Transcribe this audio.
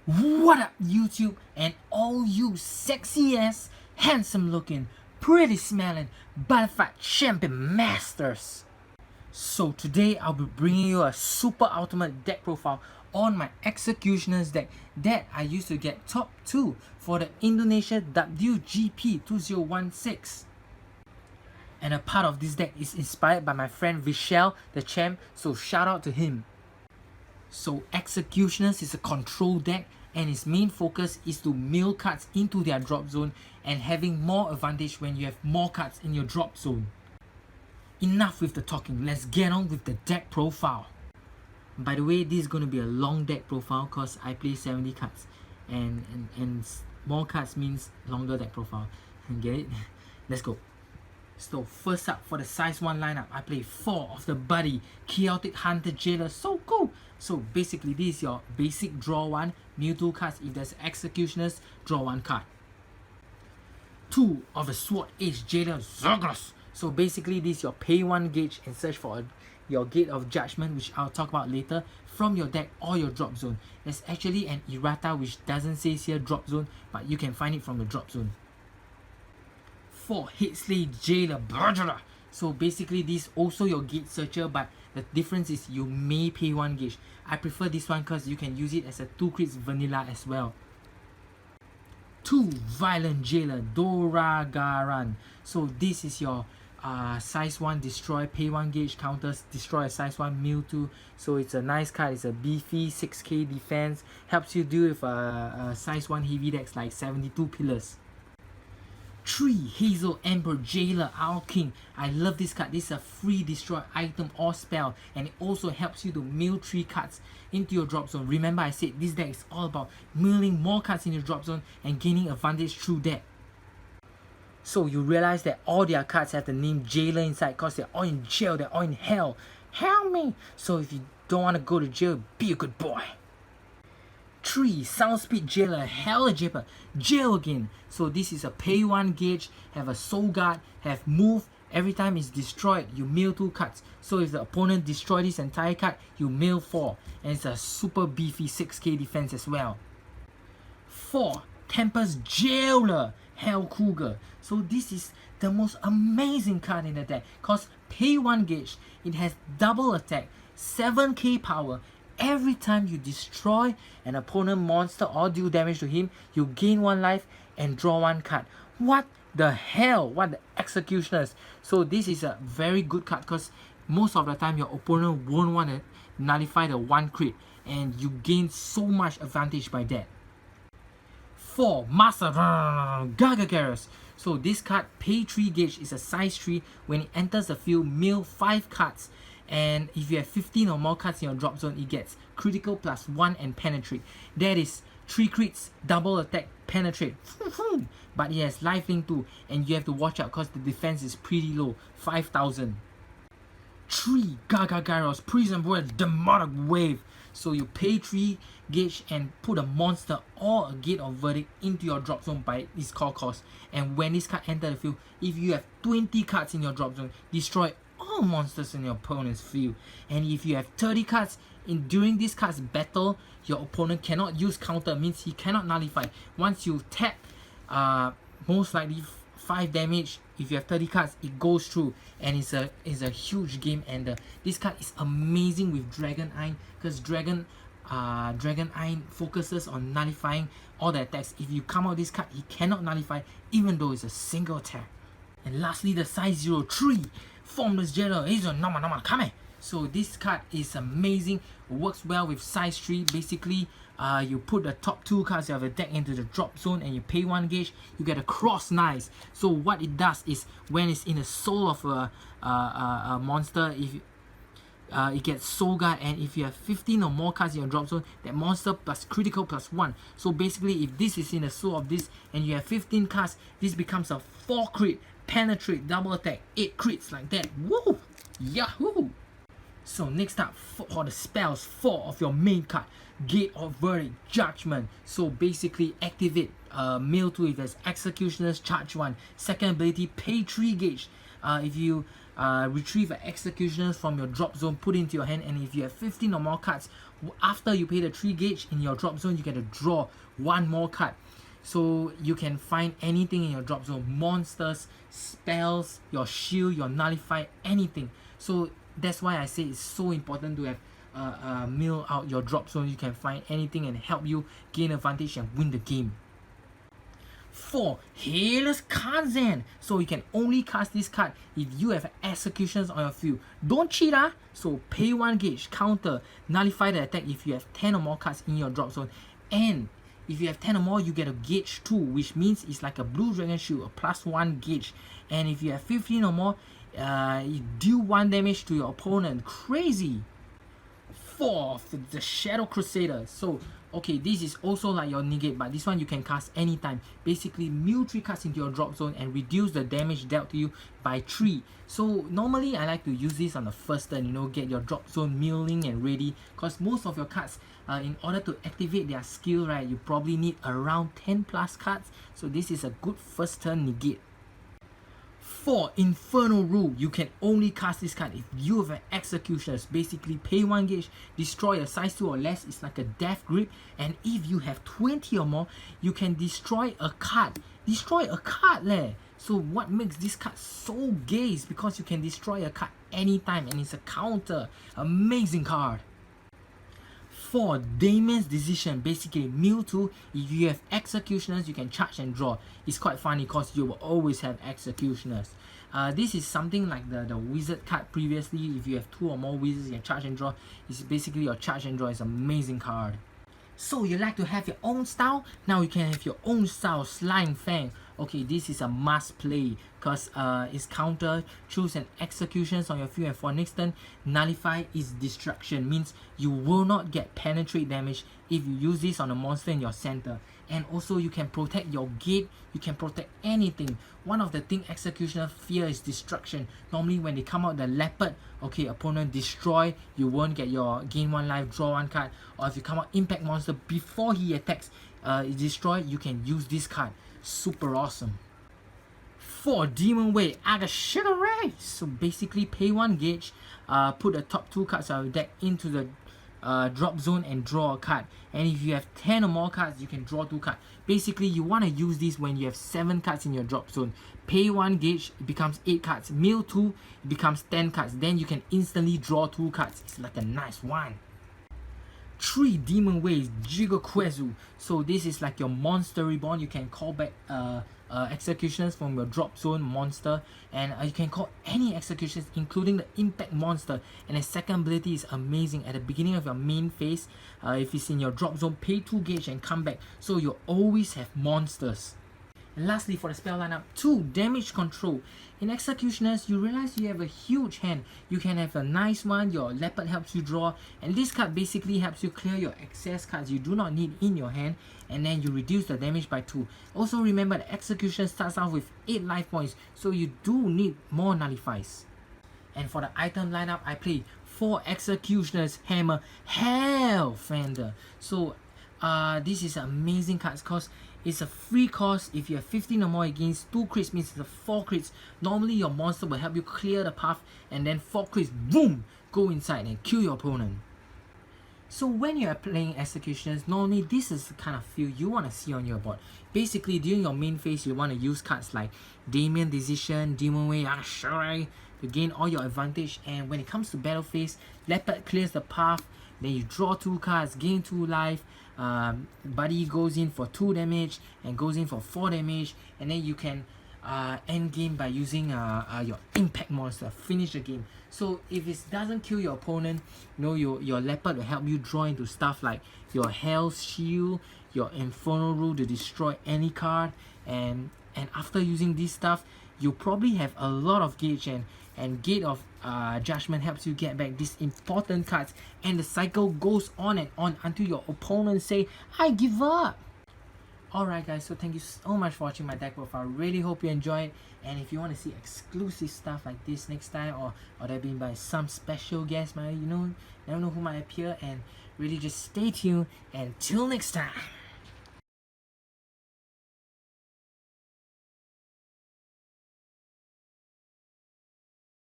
What up, YouTube, and all you sexy ass, handsome looking, pretty smelling Buddyfight champion masters. So today I'll be bringing you a super ultimate deck profile on my Executioners deck that I used to get top 2 for the Indonesia WGP 2016. And a part of this deck is inspired by my friend Vishal, the champ, so shout out to him. So Executioners is a control deck and its main focus is to mill cards into their drop zone and having more advantage when you have more cards in your drop zone. Enough with the talking, let's get on with the deck profile. By the way, this is going to be a long deck profile because I play 70 cards and more cards means longer deck profile. Get it? Let's go. So first up for the size 1 lineup, I play 4 of the Buddy Chaotic Hunter Jailer. So cool! So basically this is your basic draw 1, mill 2 cards. If there's Executioners, draw 1 card. 2 of the Sword Age Jailer Zerglas. So basically this is your pay 1 gauge and search for your Gate of Judgment, which I'll talk about later, from your deck or your drop zone. There's actually an errata which doesn't say here drop zone, but you can find it from the drop zone. 4 Headsley Jailer Burglar. So basically this is also your gate searcher, but the difference is you may pay 1 gauge. I prefer this one because you can use it as a 2 crits vanilla as well. 2 Violent Jailer Doragaran. So this is your size 1 destroy, pay 1 gauge, counters, destroy a size 1, mill 2. So it's a nice card, it's a beefy 6k defense, helps you deal with a size 1 heavy decks like 72 pillars. 3 Hazel Emperor Jailer Owl King. I love this card. This is a free destroy item or spell, and it also helps you to mill 3 cards into your drop zone. Remember I said this deck is all about milling more cards in your drop zone and gaining advantage through that. So you realize that all their cards have the name Jailer inside because they're all in jail, they're all in hell. Help me! So if you don't want to go to jail, be a good boy. 3 Soundspeed Jailer Hell Jipper Jail again. So this is a pay 1 gauge, have a soul guard, have move. Every time it's destroyed, you mill 2 cards. So if the opponent destroys this entire card, you mill 4. And it's a super beefy 6k defense as well. 4 Tempest Jailer Hell Cougar. So this is the most amazing card in the deck because pay 1 gauge, it has double attack, 7k power. Every time you destroy an opponent monster or deal damage to him, you gain 1 life and draw 1 card. What the hell? What the Executioners? So this is a very good card because most of the time your opponent won't want to nullify the 1 crit and you gain so much advantage by that. 4 Master Gargagarus. So this card, pay 3 gauge, is a size 3. When it enters the field, mill 5 cards. And if you have 15 or more cards in your drop zone, it gets critical +1 and penetrate. That is 3 crits, double attack, penetrate. But it has lifelink too, and you have to watch out because the defense is pretty low, 5,000. 3 Gargagaros Prison Break Demonic Wave. So you pay 3 gauge and put a monster or a Gate of Verdict into your drop zone by its core cost. And when this card enters the field, if you have 20 cards in your drop zone, destroy all monsters in your opponent's field. And if you have 30 cards during this card's battle, your opponent cannot use counter, means he cannot nullify. Once you tap, most likely 5 damage. If you have 30 cards, it goes through, and it's a huge game ender. This card is amazing with Dragon Eye because Dragon Eye focuses on nullifying all the attacks. If you come out this card, he cannot nullify even though it's a single attack. And lastly, the size 03 Formless Jailer is a Nama Kame. So this card is amazing, works well with size 3. Basically, you put the top 2 cards of the deck into the drop zone and you pay 1 gauge, you get a cross knives. So what it does is when it's in the soul of a monster, if it gets soul guard, and if you have 15 or more cards in your drop zone, that monster plus critical +1. So basically if this is in the soul of this and you have 15 cards, this becomes a 4 crit, penetrate, double attack, 8 crits like that. Woo! Yahoo! So next up for the spells, 4 of your main card, Gate of Verdict Judgment. So basically activate mill 2 if there's Executioners, charge 1. Second ability, pay 3 gauge. If you retrieve an Executioners from your drop zone, put it into your hand, and if you have 15 or more cards, after you pay the 3 gauge in your drop zone, you get to draw 1 more card. So you can find anything in your drop zone, monsters, spells, your shield, your nullify, anything. So that's why I say it's so important to have mill out your drop zone. You can find anything and help you gain advantage and win the game. 4. Hairless Kazan. So you can only cast this card if you have Executioners on your field. Don't cheat, So pay 1 gauge, counter, nullify the attack if you have 10 or more cards in your drop zone. And if you have 10 or more, you get a gauge 2, which means it's like a blue dragon shield, a +1 gauge. And if you have 15 or more, you deal 1 damage to your opponent. Crazy. 4th, the Shadow Crusader. So okay, this is also like your negate, but this one you can cast anytime. Basically, mill 3 cards into your drop zone and reduce the damage dealt to you by 3. So normally I like to use this on the first turn, get your drop zone milling and ready, because most of your cards, in order to activate their skill, right, you probably need around 10 plus cards. So this is a good first turn negate. 4. Inferno Rule. You can only cast this card if you have an Executioners. Basically, pay 1 gauge, destroy a size 2 or less. It's like a death grip. And if you have 20 or more, you can destroy a card. Destroy a card leh. So what makes this card so gay is because you can destroy a card anytime and it's a counter. Amazing card. 4. Damien's Decision. Basically, mill 2. If you have Executioners, you can charge and draw. It's quite funny because you will always have Executioners. This is something like the Wizard card previously. If you have 2 or more Wizards, you can charge and draw. It's basically your charge and draw. It's an amazing card. So you like to have your own style? Now you can have your own style, Slime Fang. Okay, this is a must play because it's counter, choose an Executions on your field, and for next turn, nullify is destruction. Means you will not get penetrate damage if you use this on a monster in your center. And also you can protect your gate, you can protect anything. One of the things Executioner fear is destruction. Normally when they come out the leopard, okay, opponent destroy, you won't get your gain 1 life, draw 1 card. Or if you come out impact monster before he attacks, destroy, you can use this card. Super awesome. 4. Demon Way Agashigare. So basically pay 1 gauge, put the top 2 cards of your deck into the drop zone and draw a card. And if you have 10 or more cards, you can draw 2 cards. Basically, you want to use this when you have 7 cards in your drop zone. Pay 1 gauge, it becomes 8 cards. Mill 2, it becomes 10 cards. Then you can instantly draw 2 cards. It's like a nice one. 3. Demon Ways Jigokwezu. So this is like your monster reborn. You can call back Executioners from your drop zone monster, and you can call any Executioners including the impact monster. And the second ability is amazing. At the beginning of your main phase, if it's in your drop zone, pay 2 gauge and come back, so you always have monsters. And lastly, for the spell lineup, 2. Damage Control. In Executioners, you realize you have a huge hand. You can have a nice one, your leopard helps you draw, and this card basically helps you clear your excess cards you do not need in your hand, and then you reduce the damage by 2. Also remember, the Execution starts off with 8 life points, so you do need more nullifies. And for the item lineup, I play 4 Executioners Hammer Hellfender. So this is amazing cards because it's a free cost. If you have 15 or more against 2 crits, means it's a 4 crits. Normally your monster will help you clear the path, and then 4 crits, boom, go inside and kill your opponent. So when you are playing Executioners, normally this is the kind of feel you want to see on your board. Basically, during your main phase, you want to use cards like Damien's Decision, Demon Way, Ashirai to gain all your advantage. And when it comes to battle phase, Leopard clears the path, then you draw 2 cards, gain 2 life. Buddy goes in for 2 damage and goes in for 4 damage, and then you can end game by using your impact monster, finish the game. So if it doesn't kill your opponent, your leopard will help you draw into stuff like your Hell's Shield, your Inferno Rule to destroy any card, and after using this stuff, you probably have a lot of gauge, and Gate of Judgment helps you get back these important cards, and the cycle goes on and on until your opponent say, I give up. Alright guys, so thank you so much for watching my deck profile. Really hope you enjoyed, and if you want to see exclusive stuff like this next time, or that being by some special guest, never know who might appear, and really just stay tuned, and till next time.